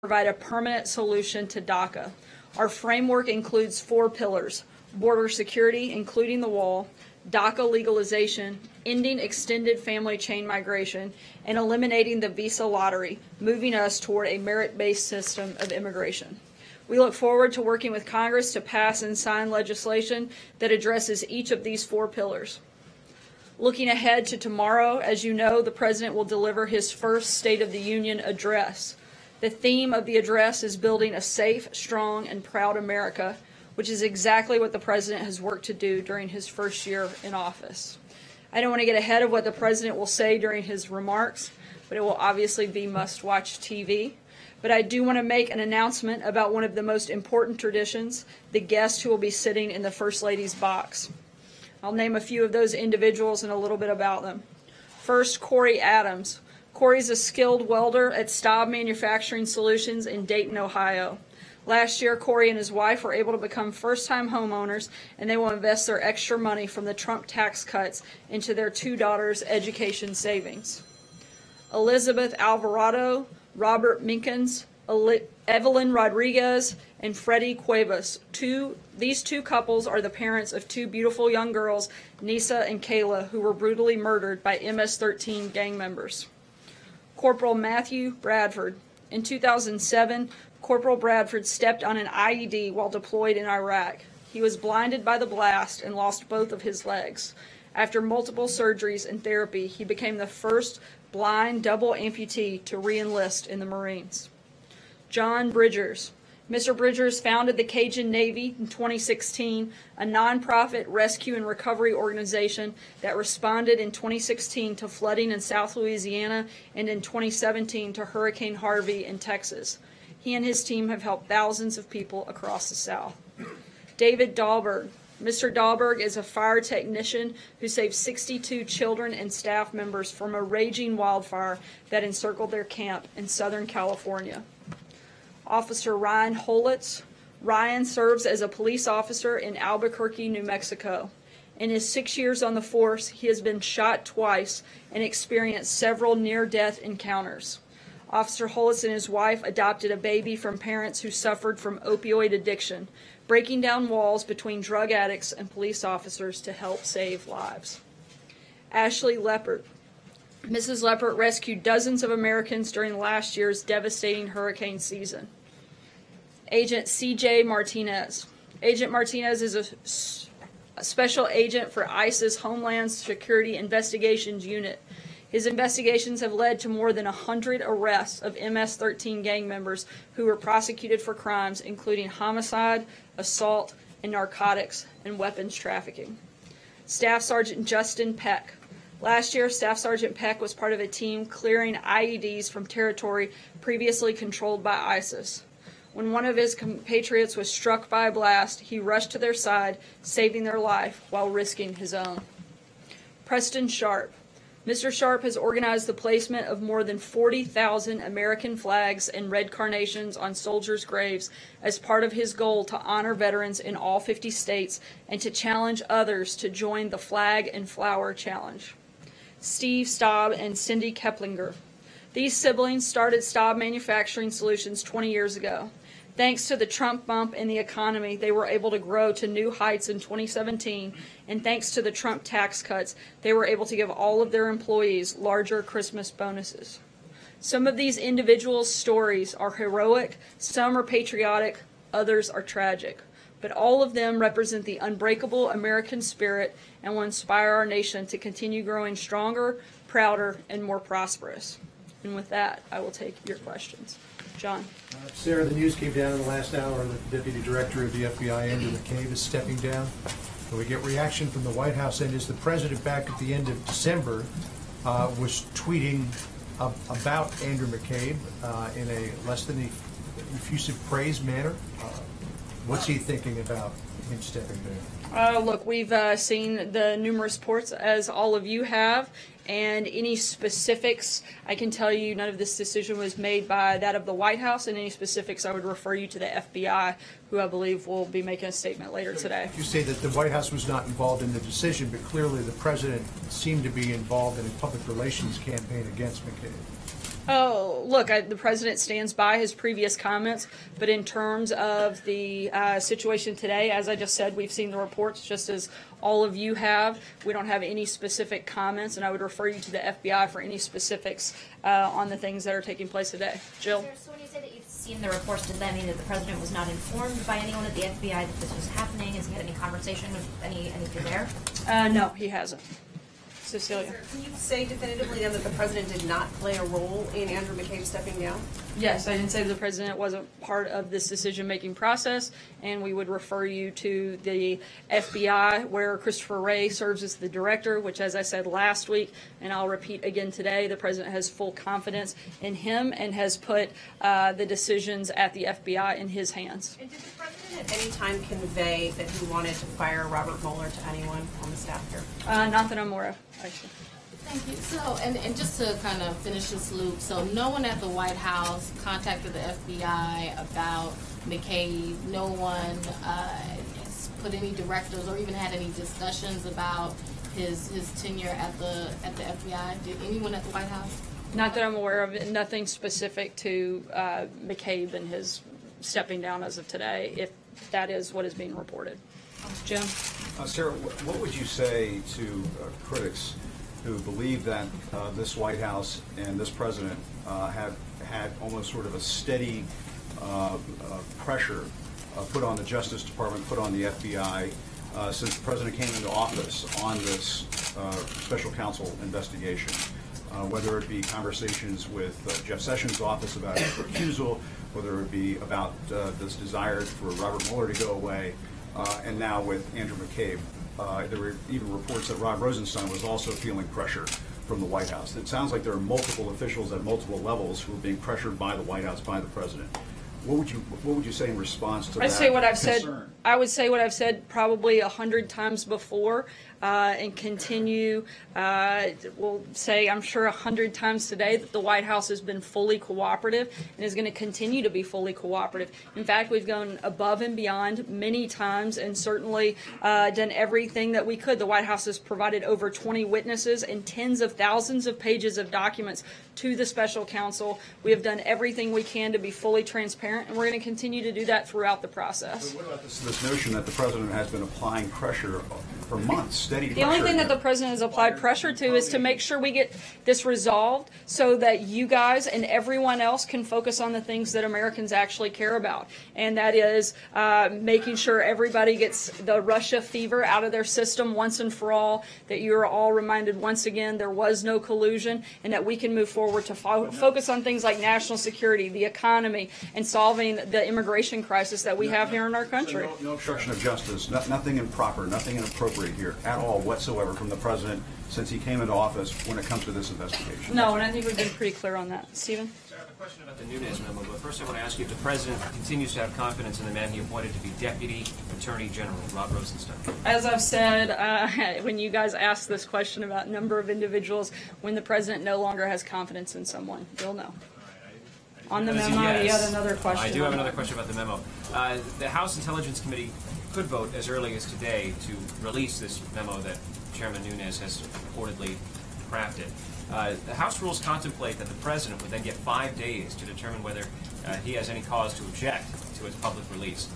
provide a permanent solution to DACA. Our framework includes 4 pillars: border security, including the wall, DACA legalization, ending extended family chain migration, and eliminating the visa lottery, moving us toward a merit-based system of immigration. We look forward to working with Congress to pass and sign legislation that addresses each of these 4 pillars. Looking ahead to tomorrow, as you know, the President will deliver his first State of the Union address. The theme of the address is building a safe, strong, and proud America, which is exactly what the President has worked to do during his first year in office. I don't want to get ahead of what the President will say during his remarks, but it will obviously be must-watch TV. But I do want to make an announcement about one of the most important traditions, the guest who will be sitting in the First Lady's box. I'll name a few of those individuals and a little bit about them. First, Corey Adams. Corey's a skilled welder at Staub Manufacturing Solutions in Dayton, Ohio. Last year, Corey and his wife were able to become first-time homeowners, and they will invest their extra money from the Trump tax cuts into their 2 daughters' education savings. Elizabeth Alvarado, Robert Minkins, Evelyn Rodriguez, and Freddie Cuevas. These two couples are the parents of 2 beautiful young girls, Nisa and Kayla, who were brutally murdered by MS-13 gang members. Corporal Matthew Bradford. In 2007, Corporal Bradford stepped on an IED while deployed in Iraq. He was blinded by the blast and lost both of his legs. After multiple surgeries and therapy, he became the first blind double amputee to re-enlist in the Marines. John Bridgers. Mr. Bridgers founded the Cajun Navy in 2016, a nonprofit rescue and recovery organization that responded in 2016 to flooding in South Louisiana and in 2017 to Hurricane Harvey in Texas. He and his team have helped thousands of people across the South. David Dahlberg. Mr. Dahlberg is a fire technician who saved 62 children and staff members from a raging wildfire that encircled their camp in Southern California. Officer Ryan Holitz. Ryan serves as a police officer in Albuquerque, New Mexico. In his 6 years on the force, he has been shot twice and experienced several near-death encounters. Officer Holitz and his wife adopted a baby from parents who suffered from opioid addiction, breaking down walls between drug addicts and police officers to help save lives. Ashley Leppert. Mrs. Leppert rescued dozens of Americans during last year's devastating hurricane season. Agent C.J. Martinez. Agent Martinez is a special agent for ICE's Homeland Security Investigations Unit. His investigations have led to more than 100 arrests of MS-13 gang members who were prosecuted for crimes including homicide, assault, and narcotics and weapons trafficking. Staff Sergeant Justin Peck. Last year, Staff Sergeant Peck was part of a team clearing IEDs from territory previously controlled by ISIS. When one of his compatriots was struck by a blast, he rushed to their side, saving their life while risking his own. Preston Sharp. Mr. Sharp has organized the placement of more than 40,000 American flags and red carnations on soldiers' graves as part of his goal to honor veterans in all 50 states and to challenge others to join the Flag and Flower Challenge. Steve Staub and Cindy Keplinger. These siblings started Staub Manufacturing Solutions 20 years ago. Thanks to the Trump bump in the economy, they were able to grow to new heights in 2017, and thanks to the Trump tax cuts, they were able to give all of their employees larger Christmas bonuses. Some of these individuals' stories are heroic, some are patriotic, others are tragic. But all of them represent the unbreakable American spirit and will inspire our nation to continue growing stronger, prouder, and more prosperous. And with that, I will take your questions. John. Sarah, the news came down in the last hour that the Deputy Director of the FBI, Andrew McCabe, is stepping down. So we get reaction from the White House, and is the President back at the end of December was tweeting about Andrew McCabe in a less than effusive praise manner. What's he thinking about him stepping down? Look, we've seen the numerous reports, as all of you have, and any specifics, I can tell you none of this decision was made by that of the White House, and any specifics I would refer you to the FBI, who I believe will be making a statement later today. You say that the White House was not involved in the decision, but clearly the President seemed to be involved in a public relations campaign against McCabe. Oh, look, the president stands by his previous comments, but in terms of the situation today, as I just said, we've seen the reports just as all of you have. We don't have any specific comments, and I would refer you to the FBI for any specifics on the things that are taking place today. Jill? So when you say that you've seen the reports, does that mean that the president was not informed by anyone at the FBI that this was happening? Has he had any conversation with anything there? No, he hasn't. Cecilia. Can you say definitively then that the president did not play a role in Andrew McCabe stepping down? Yes, I didn't say the president wasn't part of this decision-making process, and we would refer you to the FBI, where Christopher Wray serves as the director, which, as I said last week, and I'll repeat again today, the president has full confidence in him and has put the decisions at the FBI in his hands. And did the president at any time convey that he wanted to fire Robert Mueller to anyone on the staff here? Not that I'm aware of, actually. Thank you. So, and just to kind of finish this loop, so no one at the White House contacted the FBI about McCabe. No one has put any directives or even had any discussions about his tenure at the FBI. Did anyone at the White House? Not that I'm aware of. Nothing specific to McCabe and his stepping down as of today, if that is what is being reported. Jim? Sarah, what would you say to critics who believe that this White House and this president have had almost sort of a steady pressure put on the Justice Department, put on the FBI since the president came into office on this special counsel investigation? Whether it be conversations with Jeff Sessions' office about his recusal, whether it be about this desire for Robert Mueller to go away, and now with Andrew McCabe. There were even reports that Rod Rosenstein was also feeling pressure from the White House. It sounds like there are multiple officials at multiple levels who are being pressured by the White House, by the president. What would you say in response to that concern? I would say what I've said probably 100 times before, and continue. We'll say I'm sure 100 times today that the White House has been fully cooperative and is going to continue to be fully cooperative. In fact, we've gone above and beyond many times and certainly done everything that we could. The White House has provided over 20 witnesses and tens of thousands of pages of documents to the special counsel. We have done everything we can to be fully transparent, and we're going to continue to do that throughout the process. So what about this notion that the president has been applying pressure for months, steady pressure? The only thing that the president has applied pressure to is to make sure we get this resolved so that you guys and everyone else can focus on the things that Americans actually care about. And that is making sure everybody gets the Russia fever out of their system once and for all, that you are all reminded once again there was no collusion, and that we can move forward to focus on things like national security, the economy, and solving the immigration crisis that we have here in our country. So no obstruction of justice, nothing improper, nothing inappropriate here at all whatsoever from the president since he came into office when it comes to this investigation. No, and I think we've been pretty clear on that. Stephen? I have a question about the Nunes memo, but first I want to ask you if the president continues to have confidence in the man he appointed to be Deputy Attorney General, Rod Rosenstein. As I've said, when you guys ask this question about number of individuals, when the president no longer has confidence in someone, you'll know. On the memo, you had another question. I do have another question about the memo. The House Intelligence Committee could vote as early as today to release this memo that Chairman Nunes has reportedly crafted. The House rules contemplate that the president would then get 5 days to determine whether he has any cause to object to its public release.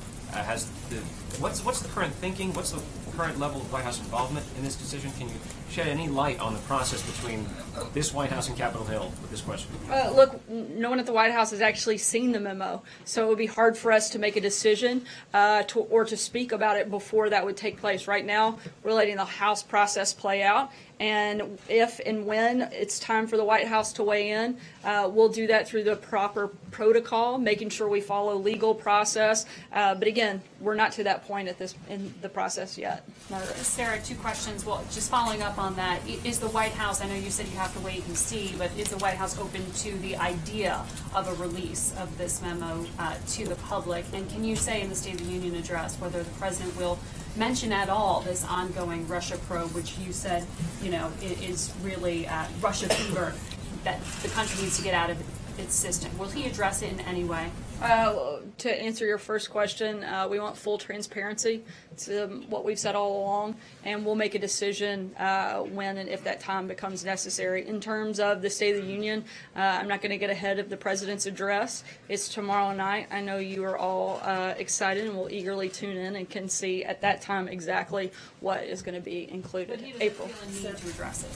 What's the current thinking? What's the current level of White House involvement in this decision? Can you shed any light on the process between this White House and Capitol Hill with this question? Look, no one at the White House has actually seen the memo, so it would be hard for us to make a decision or to speak about it before that would take place. Right now, we're letting the House process play out, and if and when it's time for the White House to weigh in, we'll do that through the proper protocol, making sure we follow legal process. But again, we're not to that point in the process yet. Sarah, two questions. Well, just following up on that, is the White House, I know you said you have to wait and see, but is the White House open to the idea of a release of this memo to the public? And can you say in the State of the Union address whether the president will mention at all this ongoing Russia probe, which you said, is really Russia fever that the country needs to get out of its system? Will he address it in any way? To answer your first question, we want full transparency. It's what we've said all along, and we'll make a decision when and if that time becomes necessary. In terms of the State of the Union, I'm not going to get ahead of the President's address. It's tomorrow night. I know you are all excited and will eagerly tune in and can see at that time exactly what is going to be included. But he doesn't April. feel a need to address it.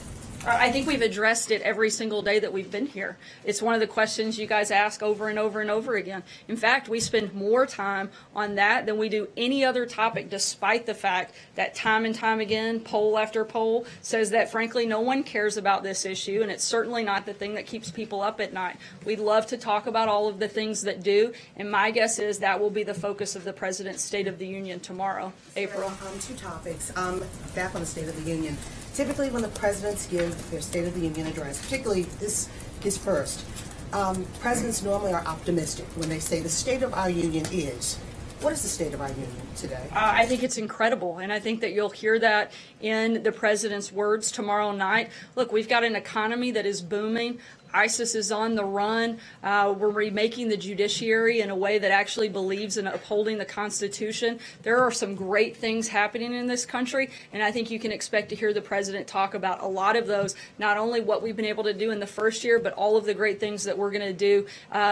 I think we've addressed it every single day that we've been here. It's one of the questions you guys ask over and over and over again. In fact, we spend more time on that than we do any other topic, despite the fact that time and time again, poll after poll says that, frankly, no one cares about this issue, and it's certainly not the thing that keeps people up at night. We'd love to talk about all of the things that do, and my guess is that will be the focus of the President's State of the Union tomorrow. April. Two topics. Back on the State of the Union. Typically, when the presidents give their State of the Union address, particularly this his first, presidents normally are optimistic when they say the state of our union is. What is the state of our union today? I think it's incredible, and I think that you'll hear that in the president's words tomorrow night. Look, we've got an economy that is booming. ISIS is on the run. We're remaking the judiciary in a way that actually believes in upholding the Constitution. There are some great things happening in this country, and I think you can expect to hear the president talk about a lot of those, not only what we've been able to do in the first year, but all of the great things that we're going to do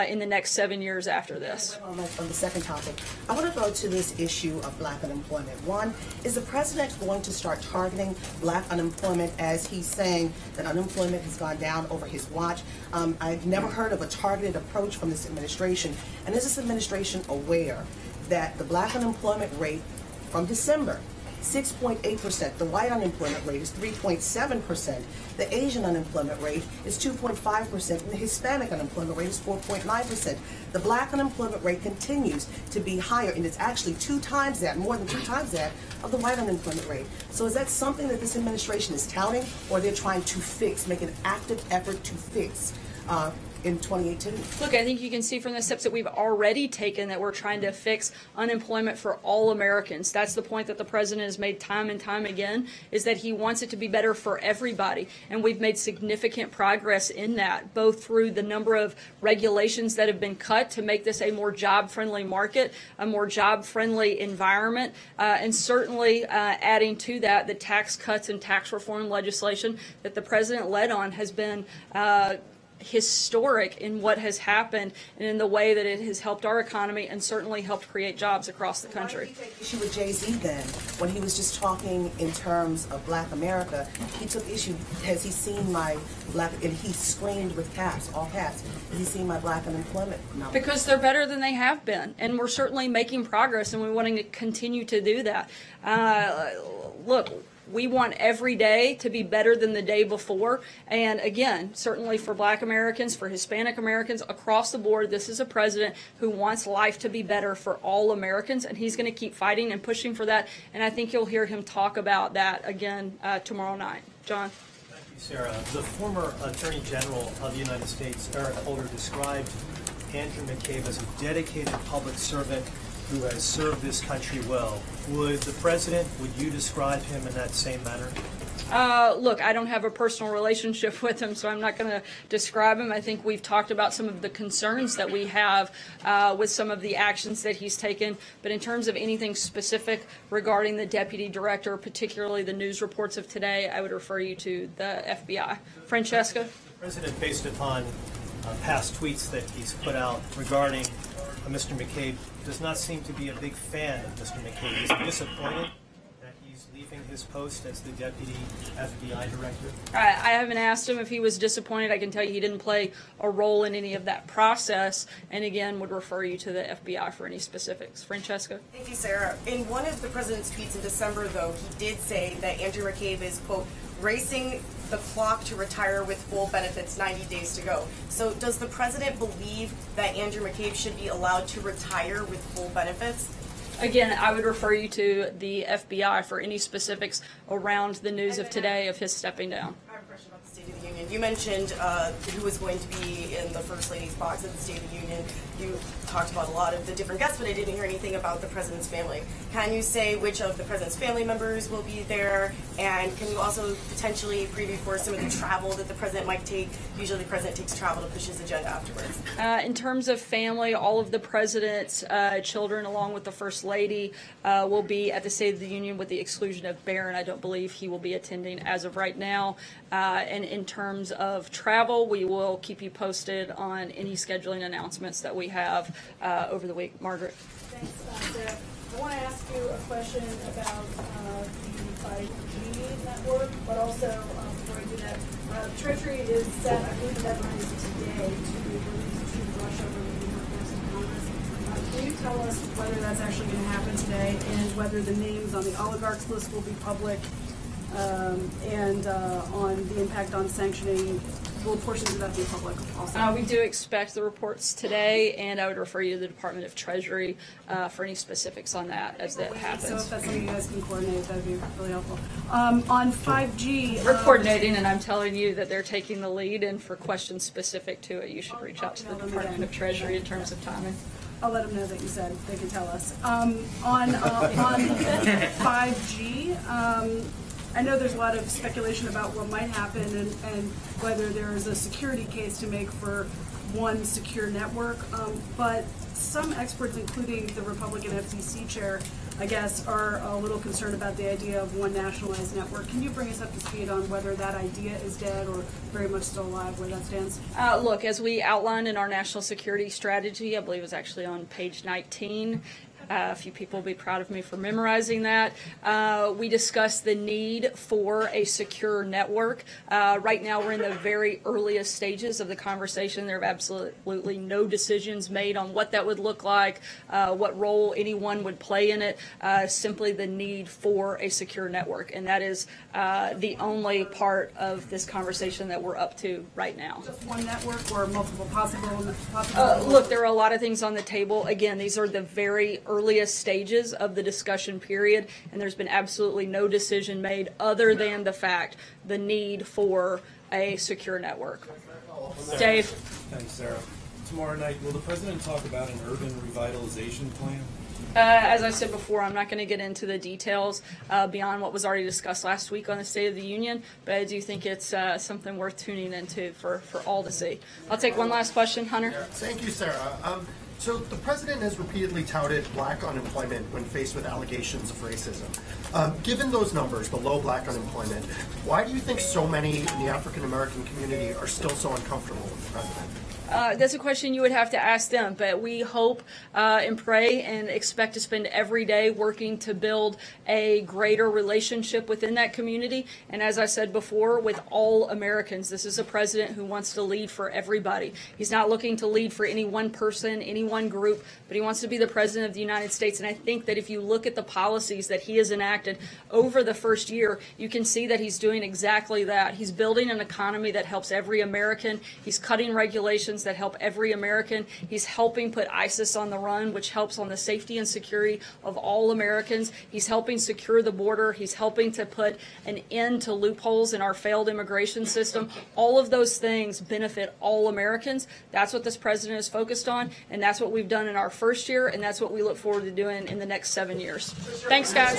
in the next 7 years after this. On the second topic, I want to go to this issue of black unemployment. One, is the president going to start targeting black unemployment as he's saying that unemployment has gone down over his watch? I've never heard of a targeted approach from this administration. And is this administration aware that the black unemployment rate from December, 6.8%, the white unemployment rate is 3.7%, the Asian unemployment rate is 2.5%, and the Hispanic unemployment rate is 4.9%. The black unemployment rate continues to be higher, and it's actually 2 times that, more than 2 times that, of the white unemployment rate. So is that something that this administration is touting, or they're trying to fix, make an active effort to fix in 2018? Look, I think you can see from the steps that we've already taken that we're trying to fix unemployment for all Americans. That's the point that the president has made time and time again, is that he wants it to be better for everybody. And we've made significant progress in that, both through the number of regulations that have been cut to make this a more job-friendly market, a more job-friendly environment, and certainly adding to that the tax cuts and tax reform legislation that the president led on has been historic in what has happened and in the way that it has helped our economy and certainly helped create jobs across the country. Why did he take issue with Jay-Z then, when he was just talking in terms of black America? He took issue, has he seen my black, and he screamed with caps, all caps, has he seen my black unemployment numbers? Because they're better than they have been, and we're certainly making progress, and we're wanting to continue to do that. Look, we want every day to be better than the day before. And again, certainly for black Americans, for Hispanic Americans, across the board, this is a president who wants life to be better for all Americans, and he's going to keep fighting and pushing for that. And I think you'll hear him talk about that again tomorrow night. John? Thank you, Sarah. The former Attorney General of the United States, Eric Holder, described Andrew McCabe as a dedicated public servant who has served this country well. Would the president, would you describe him in that same manner? Look, I don't have a personal relationship with him, so I'm not going to describe him. I think we've talked about some of the concerns that we have with some of the actions that he's taken. But in terms of anything specific regarding the deputy director, particularly the news reports of today, I would refer you to the FBI. Francesca? The president, based upon past tweets that he's put out regarding Mr. McCabe, does not seem to be a big fan of Mr. McCabe. Is he disappointed that he's leaving his post as the deputy FBI director? I haven't asked him if he was disappointed. I can tell you he didn't play a role in any of that process, and again would refer you to the FBI for any specifics. Francesca? Thank you, Sarah. In one of the president's tweets in December, though, he did say that Andrew McCabe is, quote, racing the clock to retire with full benefits 90 days to go. So does the president believe that Andrew McCabe should be allowed to retire with full benefits? Again, I would refer you to the FBI for any specifics around the news of today of his stepping down. I have a question about the State of the Union. You mentioned who was going to be in the First Lady's box at the State of the Union. You talked about a lot of the different guests, but I didn't hear anything about the president's family. Can you say which of the president's family members will be there? And can you also potentially preview for some of the travel that the president might take? Usually the president takes travel to push his agenda afterwards. In terms of family, all of the president's children, along with the First Lady, will be at the State of the Union with the exclusion of Barron. I don't believe he will be attending as of right now. And in terms of travel, we will keep you posted on any scheduling announcements that we have over the week. Margaret. Thanks, Sarah. I want to ask you a question about the 5G network, but also before I do that, Treasury is set, I believe the deadline is today, to release to Russia related reports to Congress. Can you tell us whether that's actually going to happen today and whether the names on the oligarchs list will be public and on the impact on sanctioning? Will portions of that be public also? We do expect the reports today, and I would refer you to the Department of Treasury for any specifics on that as that happens. So if that's something you guys can coordinate, that would be really helpful. On 5G... We're coordinating, and I'm telling you that they're taking the lead, and for questions specific to it, you should reach out to the Department of Treasury in terms of timing. I'll let them know that you said they can tell us. On 5G, I know there's a lot of speculation about what might happen and whether there is a security case to make for one secure network, but some experts, including the Republican FCC chair, I guess, are a little concerned about the idea of one nationalized network. Can you bring us up to speed on whether that idea is dead or very much still alive, where that stands? Look, as we outlined in our national security strategy, I believe it was actually on page 19, a few people will be proud of me for memorizing that. We discussed the need for a secure network. Right now we're in the very earliest stages of the conversation. There are absolutely no decisions made on what that would look like, what role anyone would play in it, simply the need for a secure network. And that is the only part of this conversation that we're up to right now. Just one network or multiple possible? Look, there are a lot of things on the table. Again, these are the very earliest stages of the discussion period, and there's been absolutely no decision made other than the fact the need for a secure network. Dave. Thanks, Sarah. Tomorrow night, will the president talk about an urban revitalization plan? As I said before, I'm not going to get into the details beyond what was already discussed last week on the State of the Union, but I do think it's something worth tuning into for all to see. I'll take one last question, Hunter. Thank you, Sarah. So the president has repeatedly touted black unemployment when faced with allegations of racism. Given those numbers, the low black unemployment, why do you think so many in the African American community are still so uncomfortable with the president? That's a question you would have to ask them, but we hope and pray and expect to spend every day working to build a greater relationship within that community. And as I said before, with all Americans, this is a president who wants to lead for everybody. He's not looking to lead for any one person, any one group, but he wants to be the president of the United States. And I think that if you look at the policies that he has enacted over the first year, you can see that he's doing exactly that. He's building an economy that helps every American. He's cutting regulations that help every American. He's helping put ISIS on the run, which helps on the safety and security of all Americans. He's helping secure the border. He's helping to put an end to loopholes in our failed immigration system. All of those things benefit all Americans. That's what this president is focused on, and that's what we've done in our first year, and that's what we look forward to doing in the next 7 years. Thanks, guys.